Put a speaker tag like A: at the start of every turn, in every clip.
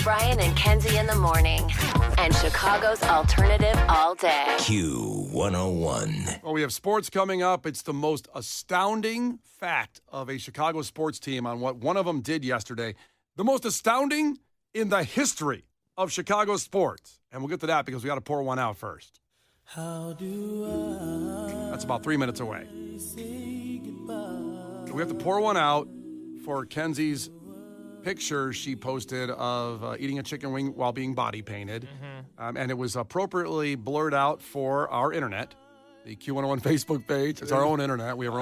A: Brian and Kenzie in the morning. And Chicago's alternative all day.
B: Q101.
C: Well, we have sports coming up. It's the most astounding fact of a Chicago sports team on what one of them did yesterday. The most astounding in the history of Chicago sports. And we'll get to that because we got to pour one out first. That's about 3 minutes away. We have to pour one out for Kenzie's picture she posted of eating a chicken wing while being body painted. And it was appropriately blurred out for our internet, the Q101 Facebook page. It's our own internet. We have our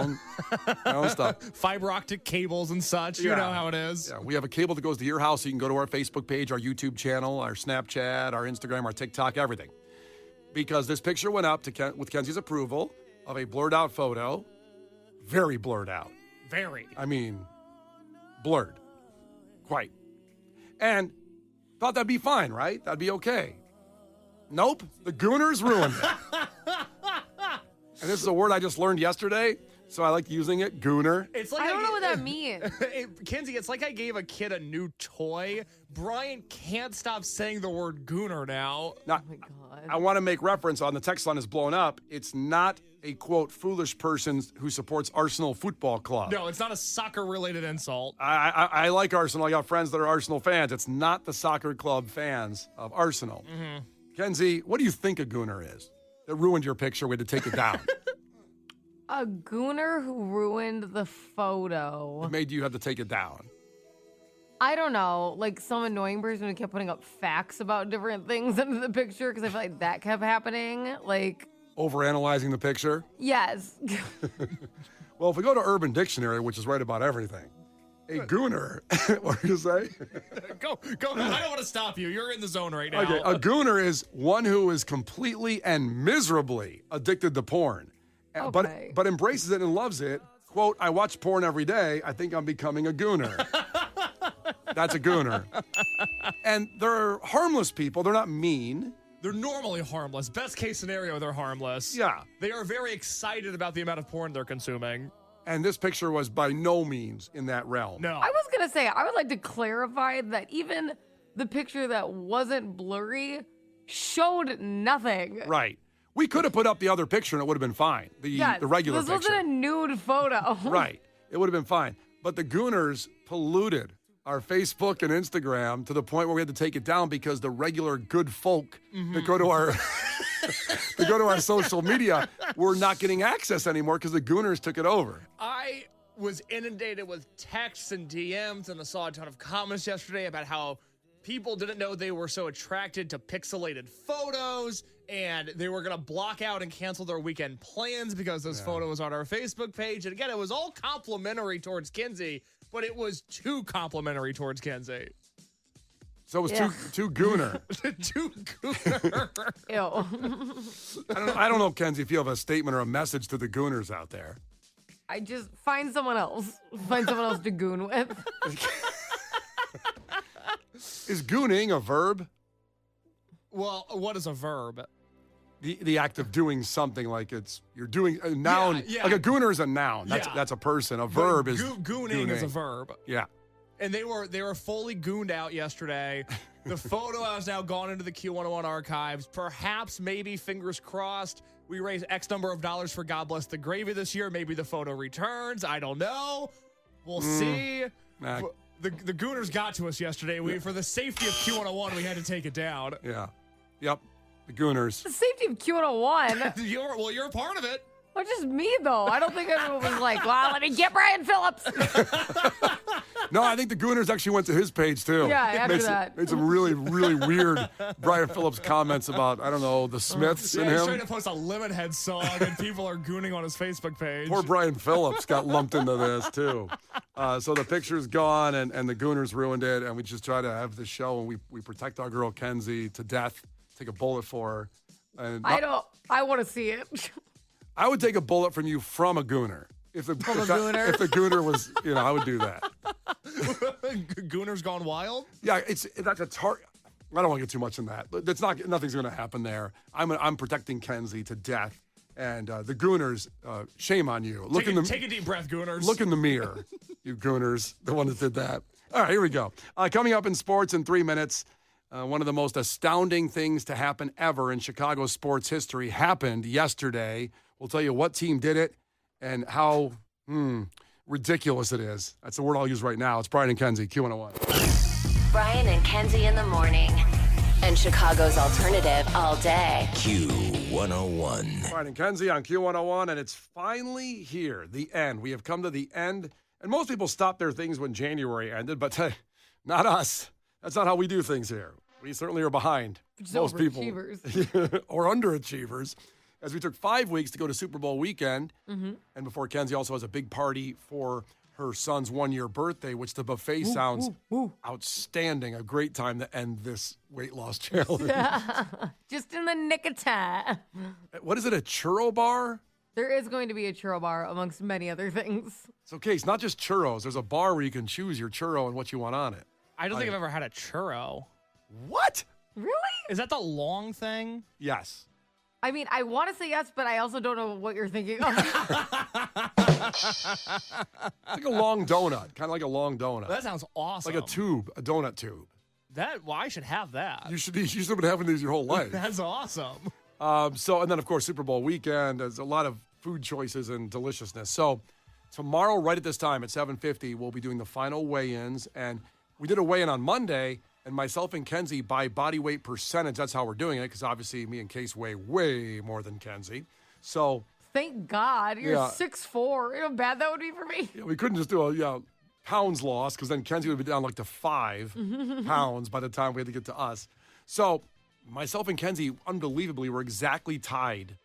C: own stuff.
D: Fiber optic cables and such. You know how it is.
C: Yeah, we have a cable that goes to your house. So you can go to our Facebook page, our YouTube channel, our Snapchat, our Instagram, our TikTok, everything. Because this picture went up to with Kenzie's approval of a blurred out photo. Very blurred out.
D: Very.
C: I mean, blurred. Quite. And thought that'd be fine, right? That'd be okay. Nope. The Gooners ruined it. And this is a word I just learned yesterday, so I like using it, Gooner.
D: It's like
E: I don't know what that means.
D: Kenzie, it's like I gave a kid a new toy. Brian can't stop saying the word Gooner now.
C: Now,
E: Oh my God.
C: I want to make reference on the text line is blown up. It's not a, quote, foolish person who supports Arsenal Football Club.
D: No, it's not a soccer-related insult.
C: I like Arsenal. I got friends that are Arsenal fans. It's not the soccer club fans of Arsenal. Kenzie, what do you think a Gooner is? That ruined your picture. We had to take it down.
E: A gooner who ruined the photo.
C: It made you have to take it down.
E: I don't know, like some annoying person who kept putting up facts about different things into the picture because I feel like that kept happening. Like,
C: Overanalyzing the picture?
E: yes.
C: Well, if we go to Urban Dictionary, which is right about everything, a Gooner, what did you say?
D: Go. I don't want to stop you. You're in the zone right now.
C: Okay, a Gooner is one who is completely and miserably addicted to porn.
E: Okay.
C: But embraces it and loves it. Quote, I watch porn every day. I think I'm becoming a Gooner. That's a Gooner. And they're harmless people. They're not mean.
D: They're normally harmless. Best case scenario, they're harmless.
C: Yeah.
D: They are very excited about the amount of porn they're consuming.
C: And this picture was by no means in that realm.
D: No.
E: I was going to say, I would like to clarify that even the picture that wasn't blurry showed nothing.
C: Right. We could have put up the other picture and it would have been fine. The regular
E: this
C: picture.
E: wasn't a nude photo.
C: Right. It would have been fine. But the Gooners polluted our Facebook and Instagram to the point where we had to take it down because the regular good folk that go to our that go to our social media were not getting access anymore because the Gooners took it over.
D: I was inundated with texts and DMs, and I saw a ton of comments yesterday about how people didn't know they were so attracted to pixelated photos, and they were going to block out and cancel their weekend plans because those photos on our Facebook page. And again, it was all complimentary towards Kenzie, but it was too complimentary towards Kenzie.
C: So it was too Gooner.
D: Too Gooner.
E: Ew.
C: I don't know, Kenzie, if you have a statement or a message to the Gooners out there.
E: I just find someone else. Find someone else to goon with.
C: Is gooning a verb?
D: Well, what is a verb?
C: The act of doing something, like you're doing a noun.
D: Yeah.
C: Like a Gooner is a noun. That's
D: Yeah.
C: that's a person. A verb is
D: gooning is a verb.
C: Yeah.
D: And they were fully gooned out yesterday. The photo has now gone into the Q101 archives. Perhaps, maybe, fingers crossed, we raise X number of dollars for God Bless the Gravy this year. Maybe the photo returns. I don't know. We'll see.
C: Nah.
D: The Gooners got to us yesterday. For the safety of Q101, we had to take it down.
C: Yeah. Yep. The Gooners.
E: The safety of Q101.
D: You're a part of it.
E: Or just me, though. I don't think everyone was like, wow, let me get Brian Phillips.
C: No, I think the Gooners actually went to his page, too.
E: Yeah, after that.
C: Made some really, really weird Brian Phillips comments about, I don't know, the Smiths and
D: He's
C: him.
D: trying to post a Lemonhead song, and people are gooning on his Facebook page.
C: Poor Brian Phillips got lumped into this, too. So the picture's gone, and the Gooners ruined it, and we just try to have the show, and we protect our girl Kenzie to death, take a bullet for her. And
E: I want to see it.
C: I would take a bullet from you from a Gooner. If the
E: Gooner?
C: If the Gooner was, I would do that.
D: Gooners gone wild?
C: Yeah, that's a target. I don't want to get too much in that. Nothing's going to happen there. I'm protecting Kenzie to death, and the Gooners, shame on you.
D: Take a deep breath, Gooners.
C: Look in the mirror, you Gooners, the one that did that. All right, here we go. Coming up in sports in 3 minutes, one of the most astounding things to happen ever in Chicago sports history happened yesterday. We'll tell you what team did it and how ridiculous it is. That's the word I'll use right now. It's Brian and Kenzie, Q101.
A: Brian and Kenzie in the morning. And Chicago's alternative all day.
B: Q101.
C: Brian and Kenzie on Q101, and it's finally here, the end. We have come to the end, and most people stop their things when January ended, but not us. That's not how we do things here. We certainly are behind most people. Or underachievers, as we took 5 weeks to go to Super Bowl weekend, and before Kenzie also has a big party for her son's 1-year birthday, which the buffet sounds outstanding. A great time to end this weight loss challenge.
E: Just in the nick of time.
C: What is it, a churro bar?
E: There is going to be a churro bar amongst many other things.
C: It's okay. It's not just churros. There's a bar where you can choose your churro and what you want on it.
D: I don't think I've ever had a churro.
C: What?
E: Really?
D: Is that the long thing?
C: Yes.
E: I mean, I want to say yes, but I also don't know what you're thinking of.
C: It's like a long donut, kind of like a long donut.
D: That sounds awesome.
C: Like a tube, a donut tube.
D: Well, I should have that.
C: You should have been having these your whole life.
D: That's awesome.
C: And then, of course, Super Bowl weekend. There's a lot of food choices and deliciousness. So tomorrow, right at this time, at 7:50, we'll be doing the final weigh-ins. And we did a weigh-in on Monday, and myself and Kenzie, by body weight percentage, that's how we're doing it, because obviously me and Case weigh way more than Kenzie. So
E: Thank God. You're 6'4". You know how bad that would be for me?
C: we couldn't just do a pounds loss, because then Kenzie would be down like to 5 pounds by the time we had to get to us. So myself and Kenzie, unbelievably, were exactly tied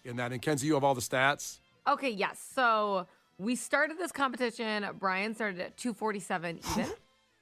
C: in that. And Kenzie, you have all the stats?
E: Okay, yes. So we started this competition. Brian started at 247 even.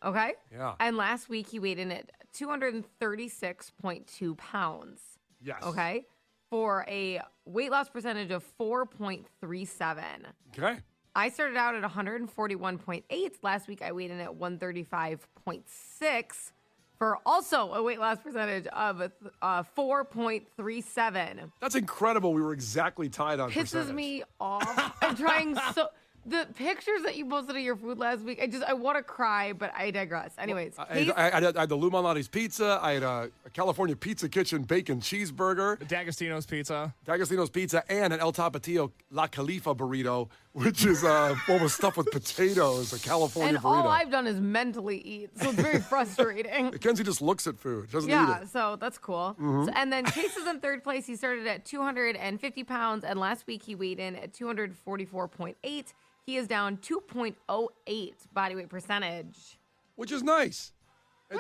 E: Okay?
C: Yeah.
E: And last week he weighed in at 236.2 pounds.
C: Yes.
E: Okay? For a weight loss percentage of 4.37.
C: Okay.
E: I started out at 141.8. Last week I weighed in at 135.6 for also a weight loss percentage of 4.37.
C: That's incredible. We were exactly tied on
E: Pisses
C: percentage.
E: me off. I'm trying so... The pictures that you posted of your food last week, I want to cry, but I digress. Anyways.
C: I had the Lou Malnati's pizza. I had a California Pizza Kitchen bacon cheeseburger.
D: The D'Agostino's pizza.
C: D'Agostino's pizza and an El Tapatio La Califa burrito, which is almost stuffed with potatoes, a California
E: and
C: burrito.
E: all I've done is mentally eat, so it's very frustrating.
C: Kenzie just looks at food, doesn't eat
E: Yeah,
C: it.
E: so that's cool. So, and then Chase is in third place. He started at 250 pounds, and last week he weighed in at 244.8. He is down 2.08 body weight percentage.
C: Which is nice.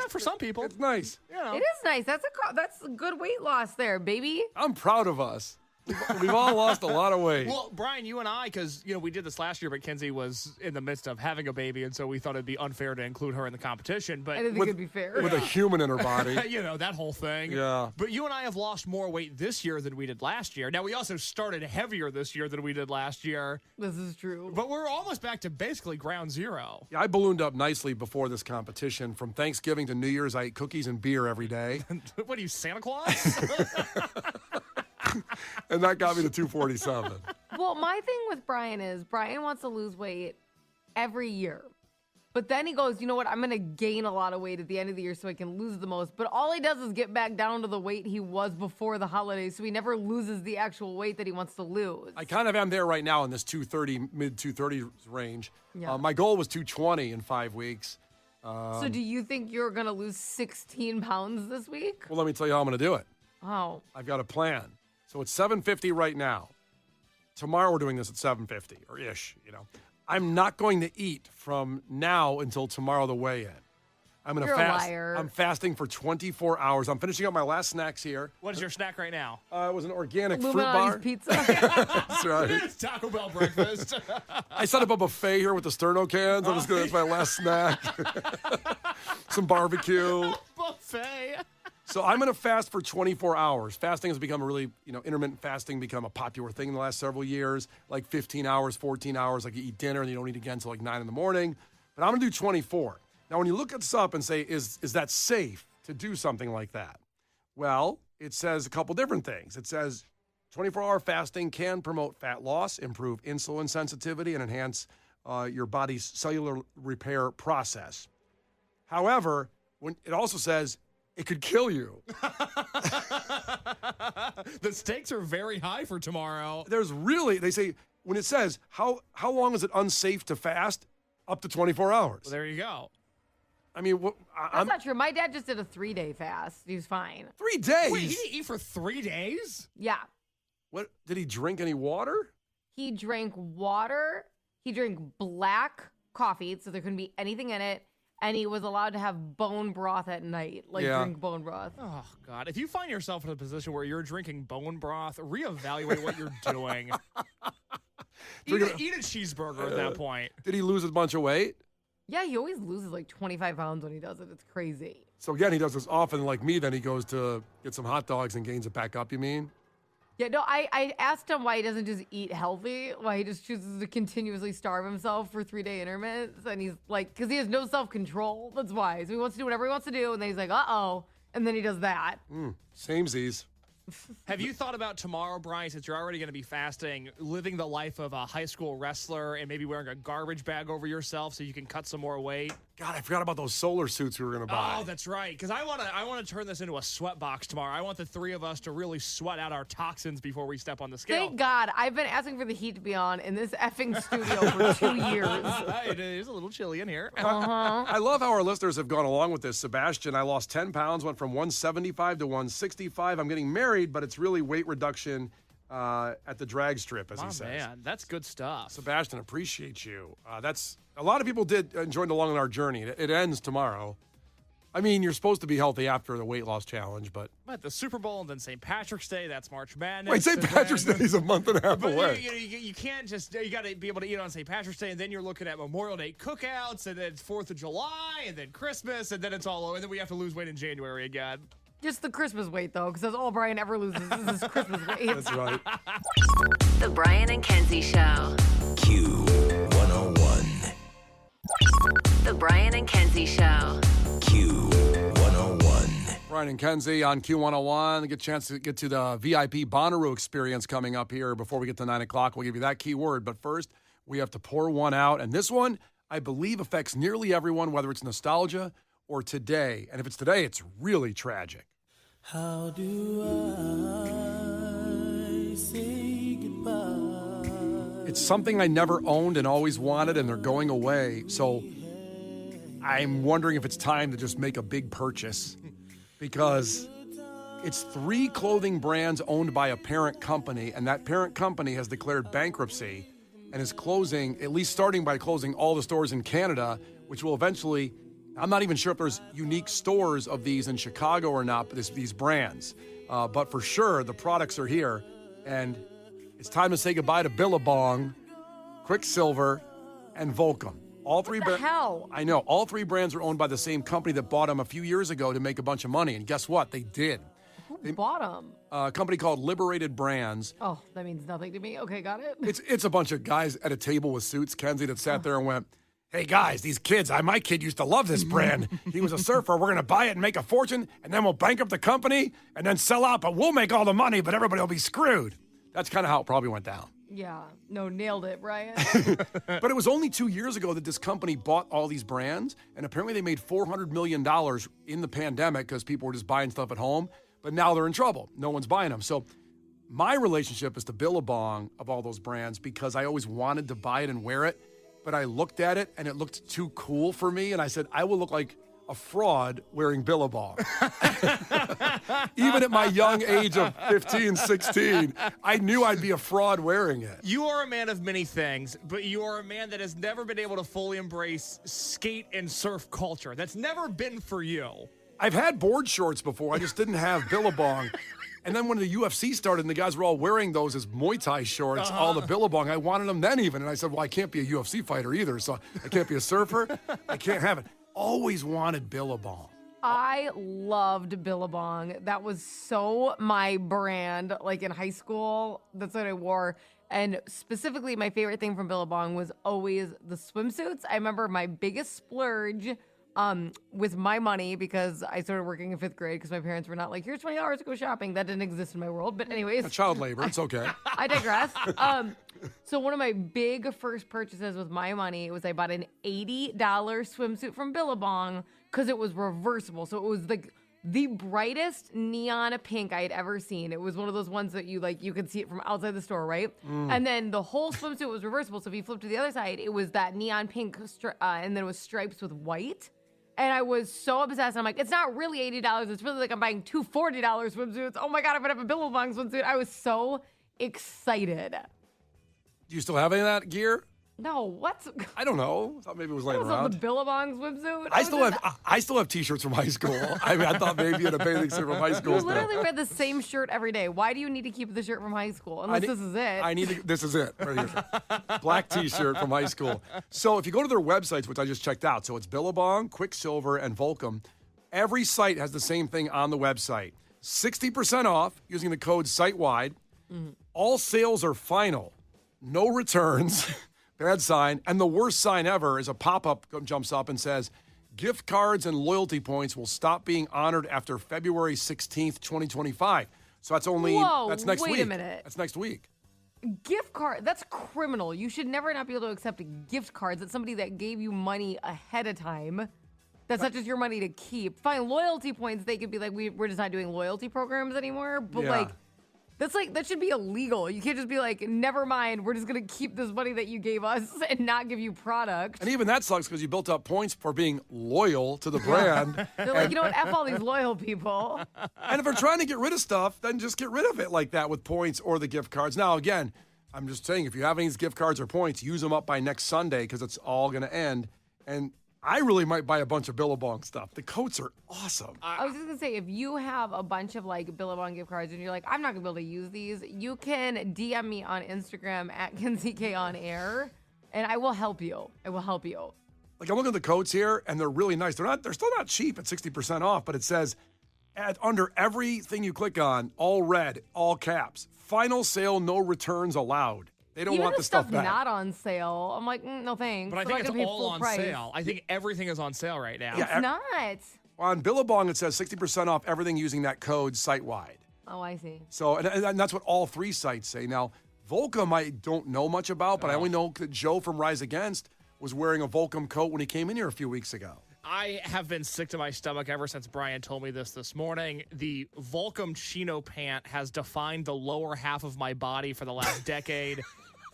D: For some people.
C: It's nice.
D: You know.
E: It is nice. That's a good weight loss there, baby.
C: I'm proud of us. We've all lost a lot of weight.
D: Well, Brian, you and I, because we did this last year, but Kenzie was in the midst of having a baby, and so we thought it'd be unfair to include her in the competition. But
E: I didn't think it'd be fair.
C: With a human in her body.
D: that whole thing.
C: Yeah.
D: But you and I have lost more weight this year than we did last year. Now, we also started heavier this year than we did last year.
E: This is true.
D: But we're almost back to basically ground zero.
C: Yeah, I ballooned up nicely before this competition. From Thanksgiving to New Year's, I ate cookies and beer every day.
D: What are you, Santa Claus?
C: And that got me to 247.
E: Well, my thing with Brian is Brian wants to lose weight every year. But then he goes, you know what? I'm going to gain a lot of weight at the end of the year so I can lose the most. But all he does is get back down to the weight he was before the holidays. So he never loses the actual weight that he wants to lose.
C: I kind of am there right now in this 230, mid 230 range.
E: Yeah.
C: My goal was 220 in 5 weeks.
E: So do you think you're going to lose 16 pounds this week?
C: Well, let me tell you how I'm going to do it.
E: Oh.
C: I've got a plan. So it's 7:50 right now. Tomorrow we're doing this at 7:50 or ish, I'm not going to eat from now until tomorrow the weigh-in. I'm going to fast.
E: A liar.
C: I'm fasting for 24 hours. I'm finishing up my last snacks here.
D: What is your snack right now?
C: It was an organic fruit
E: Illuminati's
C: bar.
E: pizza.
C: That's right.
D: It's Taco Bell breakfast.
C: I set up a buffet here with the Sterno cans. That's my last snack. Some barbecue.
D: Buffet.
C: So I'm going to fast for 24 hours. Fasting has become a really, intermittent fasting become a popular thing in the last several years. Like 15 hours, 14 hours, like you eat dinner and you don't eat again until like 9 in the morning. But I'm going to do 24. Now, when you look this up and say, is that safe to do something like that? Well, it says a couple different things. It says 24-hour fasting can promote fat loss, improve insulin sensitivity, and enhance your body's cellular repair process. However, when it also says it could kill you.
D: The stakes are very high for tomorrow.
C: They say, when it says, how long is it unsafe to fast? Up to 24 hours.
D: Well, there you go.
C: I mean,
E: That's not true. My dad just did a 3-day fast. He was fine.
C: 3 days?
D: Wait, he didn't eat for 3 days?
E: Yeah.
C: What, did he drink any water?
E: He drank water. He drank black coffee, so there couldn't be anything in it. And he was allowed to have bone broth at night, drink bone broth.
D: Oh, God. If you find yourself in a position where you're drinking bone broth, reevaluate what you're doing. Eat a cheeseburger at that point.
C: Did he lose a bunch of weight?
E: Yeah, he always loses like 25 pounds when he does it. It's crazy.
C: So again, he does this often like me. Then he goes to get some hot dogs and gains it back up, you mean?
E: Yeah, no, I asked him why he doesn't just eat healthy, why he just chooses to continuously starve himself for 3-day intermits. And he's like, because he has no self-control. That's why. So he wants to do whatever he wants to do. And then he's like, uh-oh. And then he does that.
C: Samesies.
D: Have you thought about tomorrow, Brian, since you're already going to be fasting, living the life of a high school wrestler and maybe wearing a garbage bag over yourself so you can cut some more weight?
C: God, I forgot about those solar suits we were going to buy.
D: Oh, that's right. Because I want to turn this into a sweat box tomorrow. I want the three of us to really sweat out our toxins before we step on the scale.
E: Thank God. I've been asking for the heat to be on in this effing studio for 2 years.
D: It is a little chilly in here.
C: I love how our listeners have gone along with this. Sebastian, I lost 10 pounds, went from 175 to 165. I'm getting married, but it's really weight reduction at the drag strip, as he says.
D: Man, that's good stuff.
C: Sebastian, appreciate you. That's a lot of people did join along on our journey. It ends tomorrow. I mean, you're supposed to be healthy after the weight loss challenge, but
D: the Super Bowl and then St. Patrick's Day, that's March Madness.
C: wait, St. Patrick's Day is a month and a half away.
D: You can't just, you got to be able to eat on St. Patrick's Day, and then you're looking at Memorial Day cookouts, and then it's 4th of July, and then Christmas, and then it's all over, and then we have to lose weight in January again.
E: Just the Christmas weight, though, because that's all Brian ever loses is his Christmas weight.
C: That's right.
A: The Brian and Kenzie Show.
B: Q101.
A: The Brian and Kenzie Show.
B: Q101.
C: Brian and Kenzie on Q101. Get a chance to get to the VIP Bonnaroo experience coming up here before we get to 9 o'clock. We'll give you that key word. But first, we have to pour one out. And this one, I believe, affects nearly everyone, whether it's nostalgia or today. And if it's today, it's really tragic.
F: How do I say goodbye?
C: It's something I never owned and always wanted, and they're going away. So I'm wondering if it's time to just make a big purchase, because it's 3 clothing brands owned by a parent company, and that parent company has declared bankruptcy and is closing, at least starting by closing all the stores in Canada, which will eventually, I'm not even sure if there's unique stores of these in Chicago or not, but these brands. But for sure, the products are here, and it's time to say goodbye to Billabong, Quicksilver, and Volcom. All three
E: What the hell?
C: I know. All 3 brands are owned by the same company that bought them a few years ago to make a bunch of money. And guess what? They did.
E: Who bought them?
C: A company called Liberated Brands.
E: Oh, that means nothing to me. Okay, got it.
C: It's a bunch of guys at a table with suits, Kenzie, that sat there and went, hey, guys, these kids, my kid used to love this brand. He was a surfer. We're going to buy it and make a fortune, and then we'll bankrupt the company and then sell out, but we'll make all the money, but everybody will be screwed. That's kind of how it probably went down.
E: Yeah. No, nailed it, Brian.
C: But it was only 2 years ago that this company bought all these brands, and apparently they made $400 million in the pandemic because people were just buying stuff at home, but now they're in trouble. No one's buying them. So my relationship is to Billabong of all those brands because I always wanted to buy it and wear it, but I looked at it and it looked too cool for me, and I said, I will look like a fraud wearing Billabong. Even at my young age of 15, 16, I knew I'd be a fraud wearing it.
D: You are a man of many things, but you are a man that has never been able to fully embrace skate and surf culture. That's never been for you.
C: I've had board shorts before. I just didn't have Billabong. And then when the UFC started and the guys were all wearing those as Muay Thai shorts, all the Billabong, I wanted them then even. And I said, well, I can't be a UFC fighter either, so I can't be a surfer. I can't have it. Always wanted Billabong.
E: I loved Billabong. That was so my brand. Like in high school, that's what I wore. And specifically, my favorite thing from Billabong was always the swimsuits. I remember my biggest splurge with my money, because I started working in 5th grade because my parents were not like, here's $20 to go shopping. That didn't exist in my world. But anyways.
C: Child labor. It's okay.
E: I digress. So one of my big first purchases with my money was I bought an $80 swimsuit from Billabong because it was reversible. So it was like the brightest neon pink I had ever seen. It was one of those ones that you could see it from outside the store, right? And then the whole swimsuit was reversible. So if you flip to the other side, it was that neon pink, and then it was stripes with white. And I was so obsessed. I'm like, it's not really $80. It's really like I'm buying two $40 swimsuits. Oh my God, I'm gonna have a Billabong swimsuit. I was so excited.
C: Do you still have any of that gear?
E: No, what's
C: I don't know. I thought maybe it was laying
E: the
C: around.
E: Billabong swimsuit?
C: I still have T-shirts from high school. I mean, I thought maybe you had a bathing suit from high school.
E: You literally wear the same shirt every day. Why do you need to keep the shirt from high school? Unless this is it.
C: This is it right here. Black T-shirt from high school. So if you go to their websites, which I just checked out, so it's Billabong, Quicksilver, and Volcom. Every site has the same thing on the website. 60% off using the code SITEWIDE. All sales are final. No returns. Bad sign. And the worst sign ever is a pop-up jumps up and says, gift cards and loyalty points will stop being honored after February 16th, 2025. So that's that's next week.
E: Wait a minute.
C: That's next week.
E: Gift card, that's criminal. You should never not be able to accept gift cards. That's somebody that gave you money ahead of time. That's not just your money to keep. Fine, loyalty points, they could be like, we're just not doing loyalty programs anymore. But that should be illegal. You can't just be like, never mind, we're just going to keep this money that you gave us and not give you product.
C: And even that sucks because you built up points for being loyal to the brand.
E: They're like, you know what, F all these loyal people.
C: And if they're trying to get rid of stuff, then just get rid of it like that with points or the gift cards. Now, again, I'm just saying, if you have any gift cards or points, use them up by next Sunday because it's all going to end. And I really might buy a bunch of Billabong stuff. The coats are awesome.
E: I was just going to say, if you have a bunch of Billabong gift cards and you're like, I'm not going to be able to use these, you can DM me on Instagram at KenzieKOnAir and I will help you. I will help you.
C: Like, I'm looking at the coats here and they're really nice. They're still not cheap at 60% off, but it says under everything you click on, all red, all caps, final sale, no returns allowed. They don't want the stuff back.
E: Not on sale. I'm like, no thanks.
D: But I think it's all on sale. I think everything is on sale right now.
E: It's not.
C: On Billabong, it says 60% off everything using that code site-wide.
E: Oh, I see.
C: So, and that's what all three sites say. Now, Volcom I don't know much about, but I only know that Joe from Rise Against was wearing a Volcom coat when he came in here a few weeks ago.
D: I have been sick to my stomach ever since Brian told me this morning. The Volcom chino pant has defined the lower half of my body for the last decade.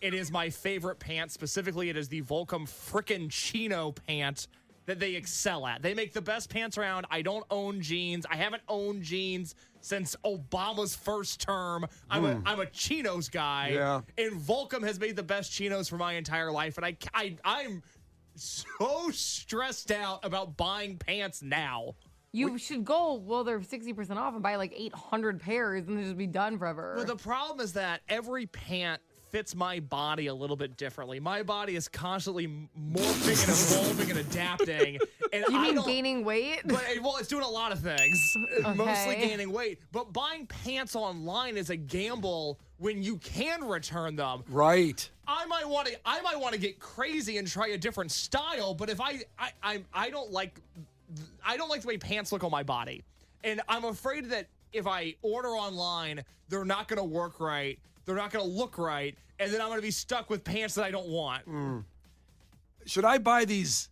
D: It is my favorite pant. Specifically, it is the Volcom frickin' chino pant that they excel at. They make the best pants around. I don't own jeans. I haven't owned jeans since Obama's first term. I'm a chinos guy.
C: Yeah.
D: And Volcom has made the best chinos for my entire life. And I'm so stressed out about buying pants now.
E: You should go, they're 60% off and buy 800 pairs and then just be done forever.
D: Well, the problem is that every pant fits my body a little bit differently. My body is constantly morphing and evolving and adapting. And
E: you mean gaining weight?
D: Well, it's doing a lot of things.
E: Okay.
D: Mostly gaining weight. But buying pants online is a gamble when you can return them.
C: Right.
D: I might want to get crazy and try a different style, but if I don't like the way pants look on my body. And I'm afraid that if I order online, they're not going to work right. They're not going to look right, and then I'm going to be stuck with pants that I don't want.
C: Should I buy these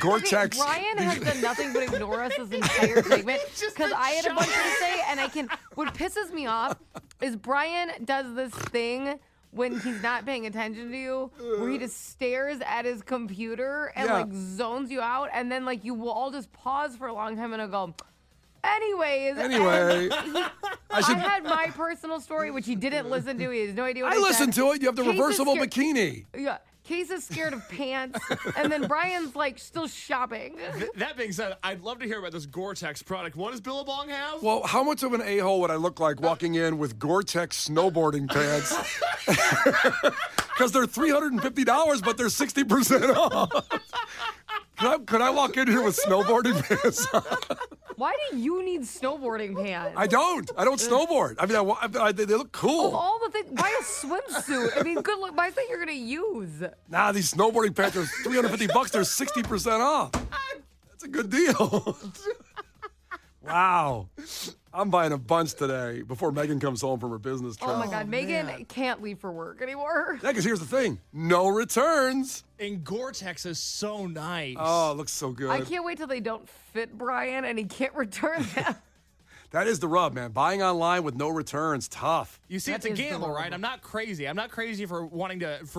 C: Gore-Tex?
E: Brian has done nothing but ignore us this entire segment because I had a bunch to say, and what pisses me off is Brian does this thing when he's not paying attention to you, where he just stares at his computer and zones you out, and then you will all just pause for a long time and I'll go, Anyway, I had my personal story, which he didn't listen to. He has no idea what I
C: listened to it. You have the reversible bikini.
E: Yeah. Case is scared of pants. And then Brian's still shopping.
D: That being said, I'd love to hear about this Gore-Tex product. What does Billabong have?
C: Well, how much of an a-hole would I look like walking in with Gore-Tex snowboarding pants? Because they're $350, but they're 60% off. Could I walk in here with snowboarding pants on?
E: Why do you need snowboarding pants?
C: I don't snowboard. I mean, they look cool.
E: Of all the things, buy a swimsuit. I mean, good luck. Buy something you're going to use.
C: Nah, these snowboarding pants are $350. They're 60% off. That's a good deal. Wow. I'm buying a bunch today before Megan comes home from her business trip.
E: Oh my God, Megan can't leave for work anymore.
C: Yeah, because here's the thing. No returns.
D: And Gore-Tex is so nice.
C: Oh, it looks so good.
E: I can't wait till they don't fit Brian and he can't return them.
C: That is the rub, man. Buying online with no returns, tough.
D: You see,
E: That
D: it's a
E: is the
D: gamble,
E: rub.
D: right? I'm not crazy. I'm not crazy for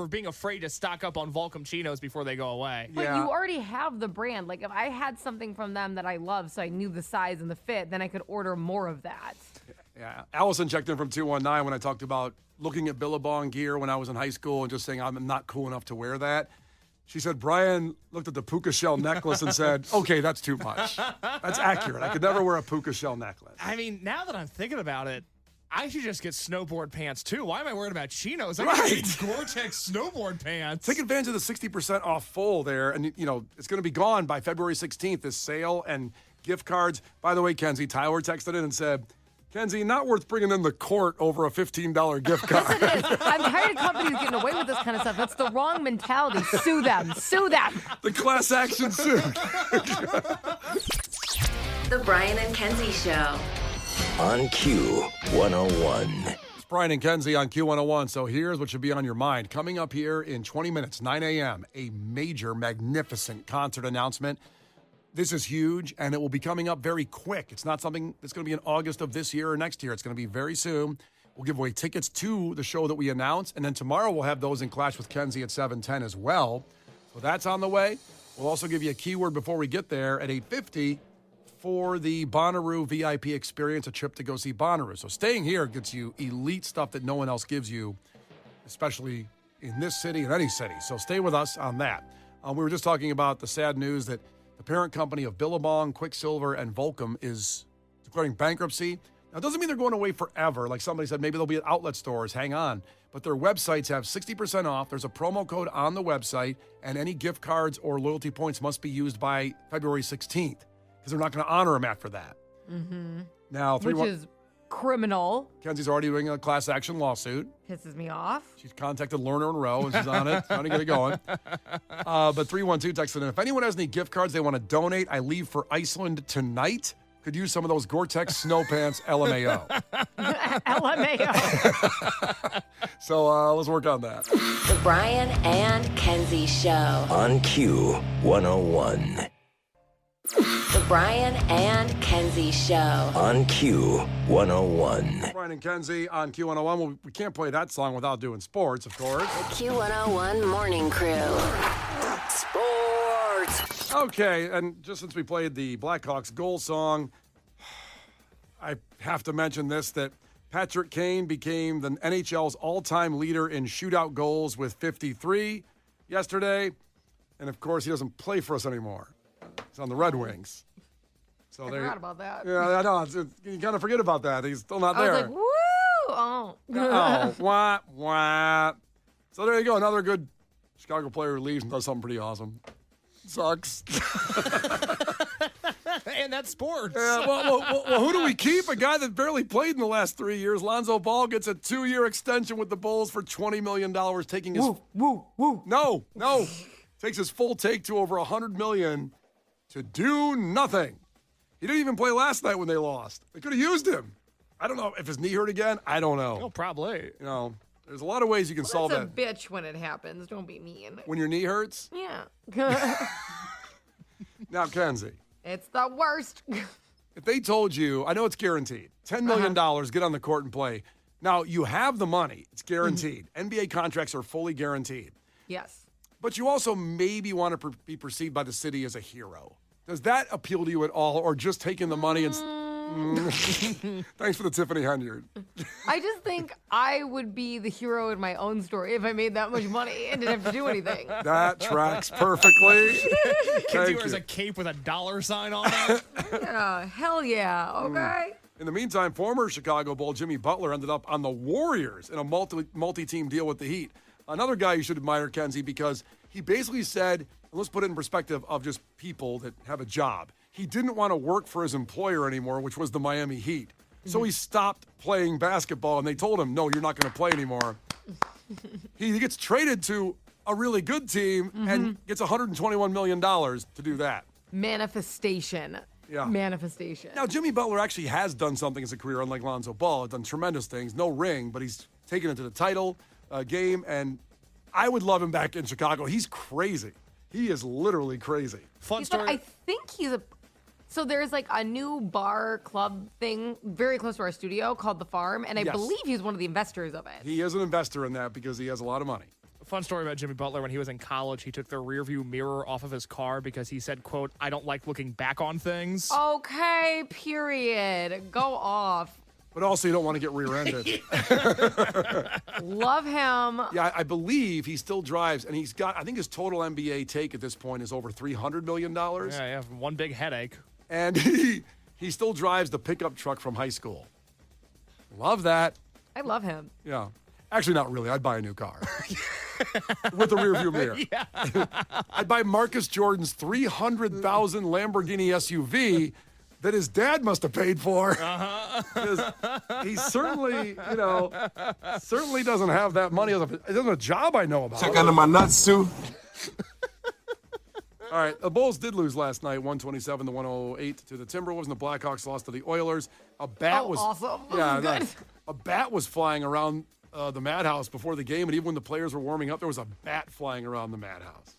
D: being afraid to stock up on Volcom chinos before they go away.
E: But
C: Yeah.
E: you already have the brand. Like if I had something from them that I love, so I knew the size and the fit, then I could order more of that.
C: Yeah. Allison checked in from 219 when I talked about looking at Billabong gear when I was in high school and just saying I'm not cool enough to wear that. She said, Brian looked at the puka shell necklace and said, okay, that's too much. That's accurate. I could never wear a puka shell necklace.
D: I mean, now that I'm thinking about it, I should just get snowboard pants too. Why am I worried about chinos? I
C: Right.
D: need Gore-Tex snowboard pants.
C: Take advantage of the 60% off full there. And, you know, it's going to be gone by February 16th, this sale and gift cards. By the way, Kenzie, Tyler texted in and said, Kenzie, not worth bringing in the court over a $15 gift card.
E: It is. I'm tired of companies getting away with this kind of stuff. That's the wrong mentality. Sue them. Sue them.
C: The class action suit.
A: The Brian and Kenzie Show.
B: On Q101.
C: It's Brian and Kenzie on Q101. So here's what should be on your mind. Coming up here in 20 minutes, 9 a.m., a major, magnificent concert announcement. This is huge, and it will be coming up very quick. It's not something that's going to be in August of this year or next year. It's going to be very soon. We'll give away tickets to the show that we announce, and then tomorrow we'll have those in Clash with Kenzie at 7:10 as well. So that's on the way. We'll also give you a keyword before we get there at 8:50 for the Bonnaroo VIP experience, a trip to go see Bonnaroo. So staying here gets you elite stuff that no one else gives you, especially in this city and any city. So stay with us on that. We were just talking about the sad news that the parent company of Billabong, Quicksilver, and Volcom is declaring bankruptcy. Now, it doesn't mean they're going away forever. Like somebody said, maybe they'll be at outlet stores. Hang on. But their websites have 60% off. There's a promo code on the website, and any gift cards or loyalty points must be used by February 16th because they're not going to honor them after that. Mm-hmm. Now,
E: Which is criminal.
C: Kenzie's already doing a class action lawsuit.
E: Pisses me off.
C: She's contacted Lerner and Rowe, and she's on it, trying to get it going. But 312 texted in, if anyone has any gift cards they want to donate, I leave for Iceland tonight. Could use some of those Gore-Tex snow pants, LMAO.
E: LMAO.
C: So let's work on that.
A: The Brian and Kenzie Show.
B: On Q101.
A: The Brian and Kenzie Show.
B: On Q101.
C: Brian and Kenzie on Q101. Well, we can't play that song without doing sports, of course.
A: Q101 Morning Crew. Sports.
C: Okay, and just since we played the Blackhawks goal song, I have to mention this, that Patrick Kane became the NHL's all-time leader in shootout goals with 53 yesterday. And, of course, he doesn't play for us anymore. He's on the Red Wings. So
E: I forgot about that.
C: Yeah, I know. You kind of forget about that. He's still not
E: I
C: there.
E: was like, woo! Oh.
C: Oh, wah, wah. So there you go. Another good Chicago player who leaves and does something pretty awesome. Sucks.
D: And that's sports.
C: Yeah, well, who do we keep? A guy that barely played in the last 3 years. Lonzo Ball gets a 2-year extension with the Bulls for $20 million, taking his...
E: Woo.
C: No. Takes his full take to over $100 million to do nothing. He didn't even play last night when they lost. They could have used him. I don't know if his knee hurt again. I don't know.
D: Oh, probably.
C: You know, there's a lot of ways you can solve
E: That's a
C: that.
E: bitch when it happens. Don't be mean.
C: When your knee hurts?
E: Yeah.
C: Now, Kenzie,
E: It's the worst.
C: if they told you, I know it's guaranteed, $10 million, get on the court and play. Now, you have the money. It's guaranteed. NBA contracts are fully guaranteed.
E: Yes.
C: But you also maybe want to be perceived by the city as a hero. Does that appeal to you at all, or just taking the money and... Thanks for the Tiffany Henyard.
E: I just think I would be the hero in my own story if I made that much money and didn't have to do anything.
C: That tracks perfectly.
D: Kenzie
C: Thank
D: wears
C: you.
D: a cape with a $$ sign on it.
E: Yeah, hell yeah. Okay.
C: In the meantime, former Chicago Bull Jimmy Butler ended up on the Warriors in a multi-team deal with the Heat. Another guy you should admire, Kenzie, because he basically said, and let's put it in perspective of just people that have a job. He didn't want to work for his employer anymore, which was the Miami Heat. So he stopped playing basketball, and they told him, no, you're not going to play anymore. He gets traded to a really good team and gets $121 million to do that.
E: Manifestation. manifestation.
C: Now, Jimmy Butler actually has done something as a career, unlike Lonzo Ball. Done tremendous things. No ring, but he's taken it to the title game, and I would love him back in Chicago. He's crazy. He is literally crazy.
D: Fun
E: But
D: story.
E: I think so there's like a new bar club thing very close to our studio called The Farm, and I
C: Yes.
E: believe he's one of the investors of it.
C: He is an investor in that because he has a lot of money.
D: Fun story about Jimmy Butler. When he was in college, he took the rearview mirror off of his car because he said, quote, "I don't like looking back on things."
E: Okay, period. Go off.
C: But also, you don't want to get rear-ended.
E: Love him.
C: Yeah, I believe he still drives, and he's got, I think his total NBA take at this point is over $300 million.
D: Yeah, one big headache.
C: And he still drives the pickup truck from high school. Love that.
E: I love him.
C: Yeah. Actually, not really. I'd buy a new car with a rearview mirror. Yeah. I'd buy Marcus Jordan's $300,000 Lamborghini SUV that his dad must have paid for. Because he certainly, certainly doesn't have that money. He doesn't have a job I know about.
G: Check under my nuts, too.
C: All right, the Bulls did lose last night, 127-108 to the Timberwolves, and the Blackhawks lost to the Oilers. A bat was
E: awesome.
C: Yeah,
E: Good.
C: nice. A bat was flying around the madhouse before the game, and even when the players were warming up, there was a bat flying around the madhouse.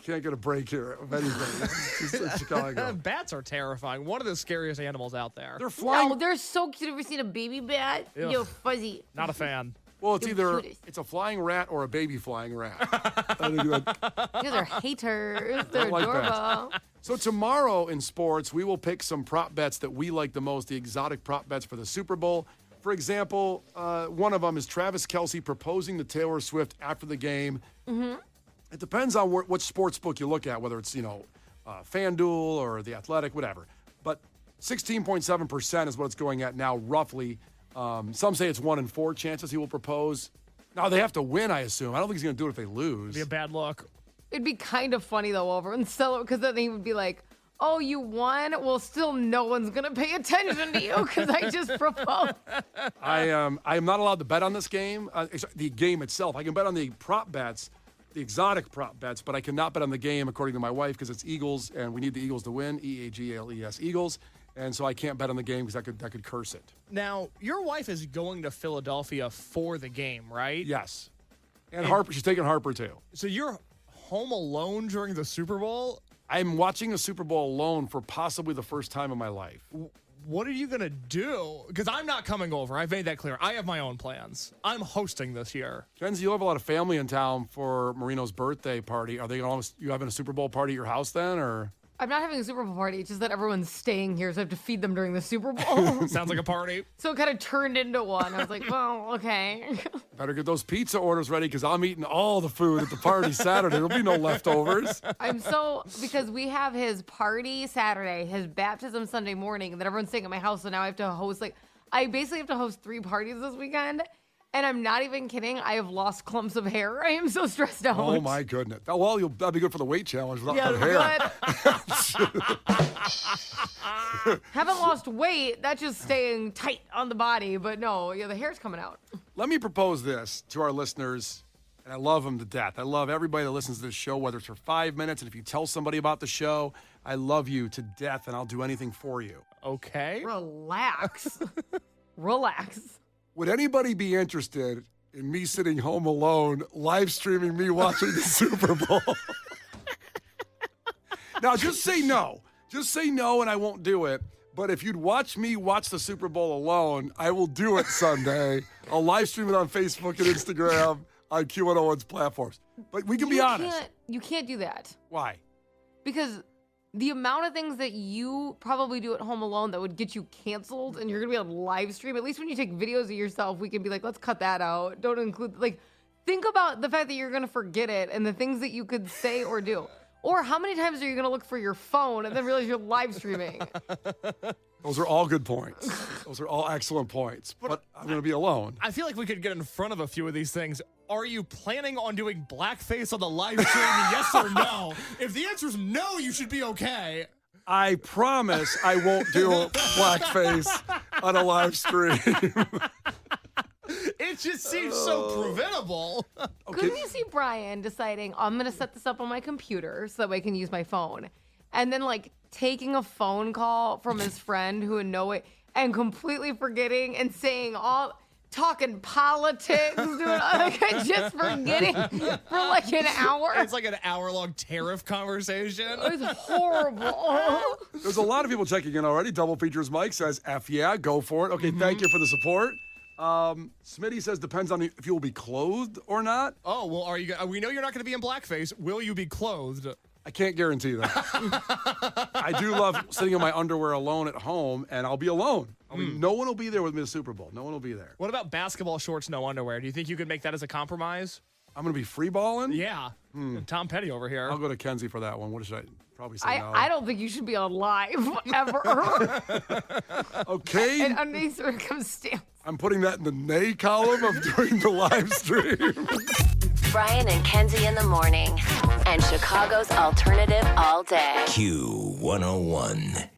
C: Can't get a break here of anything. It's just Chicago.
D: Bats are terrifying. One of the scariest animals out there.
C: They're flying.
E: No, they're so cute. Have you ever seen a baby bat?
D: Ugh.
E: Yo, fuzzy.
D: Not a fan.
C: Well, it's
E: They're
C: either
E: cutest.
C: it's a flying rat or a baby flying rat.
E: You guys are haters. They're
C: like
E: adorable.
C: So tomorrow in sports, we will pick some prop bets that we like the most, the exotic prop bets for the Super Bowl. For example, one of them is Travis Kelce proposing to Taylor Swift after the game. Mm-hmm. It depends on what sports book you look at, whether it's, FanDuel or The Athletic, whatever. But 16.7% is what it's going at now, roughly. Some say it's 1 in 4 chances he will propose. Now, they have to win, I assume. I don't think he's going to do it if they lose.
D: Be a bad look.
E: It'd be kind of funny, though, over and sell it, because then he would be like, oh, you won? Well, still no one's going to pay attention to you because I just proposed.
C: I am not allowed to bet on this game, the game itself. I can bet on the prop bets, the exotic prop bets, but I cannot bet on the game, according to my wife, because it's Eagles, and we need the Eagles to win, Eagles, Eagles. And so I can't bet on the game because that could curse it.
D: Now, your wife is going to Philadelphia for the game, right?
C: Yes. And Harper, she's taking Harper too.
D: So you're home alone during the Super Bowl?
C: I'm watching a Super Bowl alone for possibly the first time in my life.
D: What are you going to do? Because I'm not coming over. I've made that clear. I have my own plans. I'm hosting this year.
C: Kenzie, you'll have a lot of family in town for Marino's birthday party. Are they you having a Super Bowl party at your house then, or?
E: I'm not having a Super Bowl party. It's just that everyone's staying here, so I have to feed them during the Super Bowl.
D: Sounds like a party.
E: So it kind of turned into one. I was like, well, okay.
C: Better get those pizza orders ready because I'm eating all the food at the party Saturday. There'll be no leftovers.
E: Because we have his party Saturday, his baptism Sunday morning, and then everyone's staying at my house, so now I have to host, I basically have to host 3 parties this weekend. And I'm not even kidding. I have lost clumps of hair. I am so stressed out.
C: Oh, my goodness. Well, that'll be good for the weight challenge without that hair.
E: Good. Haven't lost weight. That's just staying tight on the body. But no, the hair's coming out.
C: Let me propose this to our listeners, and I love them to death. I love everybody that listens to this show, whether it's for 5 minutes. And if you tell somebody about the show, I love you to death, and I'll do anything for you.
D: Okay.
E: Relax. Relax.
C: Would anybody be interested in me sitting home alone, live streaming me watching the Super Bowl? Now, just say no. Just say no, and I won't do it. But if you'd watch me watch the Super Bowl alone, I will do it Sunday. I'll live stream it on Facebook and Instagram on Q101's platforms. But we can be honest.
E: You can't do that.
C: Why?
E: Because the amount of things that you probably do at home alone that would get you canceled and you're going to be on live stream, at least when you take videos of yourself, we can be like, let's cut that out. Don't include, think about the fact that you're going to forget it and the things that you could say or do. Or how many times are you going to look for your phone and then realize you're live streaming?
C: Those are all good points. Those are all excellent points. But I'm going to be alone.
D: I feel like we could get in front of a few of these things. Are you planning on doing blackface on the live stream, yes or no? If the answer is no, you should be okay.
C: I promise I won't do blackface on a live stream.
D: It just seems so preventable.
E: Okay. Couldn't you see Brian deciding, I'm going to set this up on my computer so that way I can use my phone? And then taking a phone call from his friend who would know it and completely forgetting and saying talking politics, just forgetting for like an hour.
D: It's like an hour-long tariff conversation.
E: It was horrible.
C: There's a lot of people checking in already. Double Features Mike says, F yeah, go for it. Okay, thank you for the support. Smitty says, depends on if you will be clothed or not.
D: Oh, well, we know you're not going to be in blackface. Will you be clothed?
C: I can't guarantee that. I do love sitting in my underwear alone at home, and I'll be alone. I mean, no one will be there with me at the Super Bowl. No one will be there.
D: What about basketball shorts, no underwear? Do you think you could make that as a compromise?
C: I'm going to be free balling?
D: Yeah. Tom Petty over here.
C: I'll go to Kenzie for that one. What should I probably say no?
E: I don't think you should be on live ever.
C: Okay.
E: In any circumstance.
C: I'm putting that in the nay column of doing the live stream.
A: Brian and Kenzie in the morning. And Chicago's alternative all day.
B: Q101.